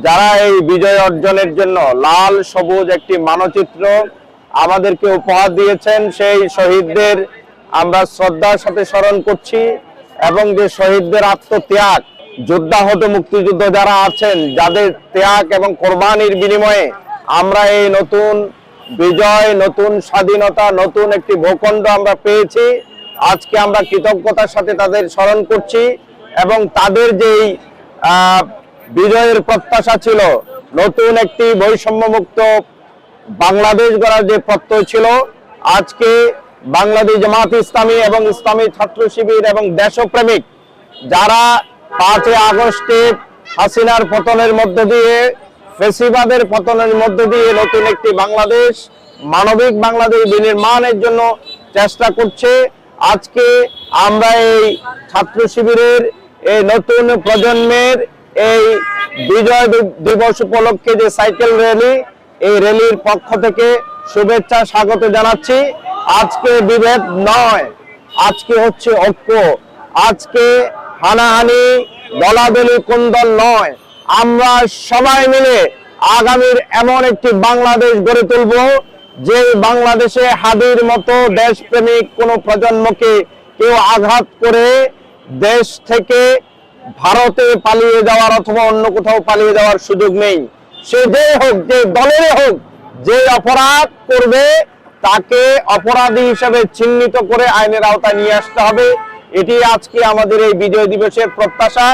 যারা এই বিজয় অর্জনের জন্য লাল সবুজ একটি মানচিত্র আমাদেরকে উপহার দিয়েছেন, সেই শহীদদের আমরা শ্রদ্ধার সাথে স্মরণ করছি। এবং যে শহীদদের আত্মত্যাগ, যোদ্ধাহত মুক্তিযুদ্ধ যারা আছেন, যাদের ত্যাগ এবং কোরবানির বিনিময়ে আমরা এই নতুন বিজয়, নতুন স্বাধীনতা, নতুন একটি ভূখণ্ড আমরা পেয়েছি, আজকে আমরা কৃতজ্ঞতার সাথে তাদের স্মরণ করছি। এবং তাদের যেই বিজয়ের প্রত্যাশা ছিল, নতুন একটি বৈষম্যমুক্ত বাংলাদেশ গড়ার যে প্রত্যয় ছিল, আজকে বাংলাদেশ জামাত ইসলামী এবং ইসলামী ছাত্র শিবির এবং দেশপ্রেমিক যারা 5 আগস্টে হাসিনার পতনের মধ্য দিয়ে, ফ্যাসিবাদের পতনের মধ্য দিয়ে নতুন একটি বাংলাদেশ, মানবিক বাংলাদেশ বিনির্মাণের জন্য চেষ্টা করছে, আজকে আমরা এই ছাত্র শিবিরের এই নতুন প্রজন্মের এই বিজয় দিবস উপলক্ষে যে সাইকেল র্যালি, এই র্যালির পক্ষ থেকে শুভেচ্ছা স্বাগত জানাচ্ছি। আজকে বিভেদ নয়, আজকে হচ্ছে ঐক্য। আজকে হানাহানি, দলাদলি, কুন্দল নয়। আমরা সবাই মিলে আগামীর এমন একটি বাংলাদেশ গড়ে তুলব, যে বাংলাদেশে হাদির মতো দেশপ্রেমিক কোন প্রজন্মকে কেউ আঘাত করে দেশ থেকে ভারতে পালিয়ে যাওয়ার অথবা অন্য কোথাও পালিয়ে যাওয়ার সুযোগ নেই। সে যে হোক, যে দলের হোক, যে অপরাধ করবে তাকে অপরাধী হিসেবে চিহ্নিত করে আইনের আওতায় নিয়ে আসতে হবে। এটি আজকে আমাদের এই বিজয় দিবসের প্রত্যাশা।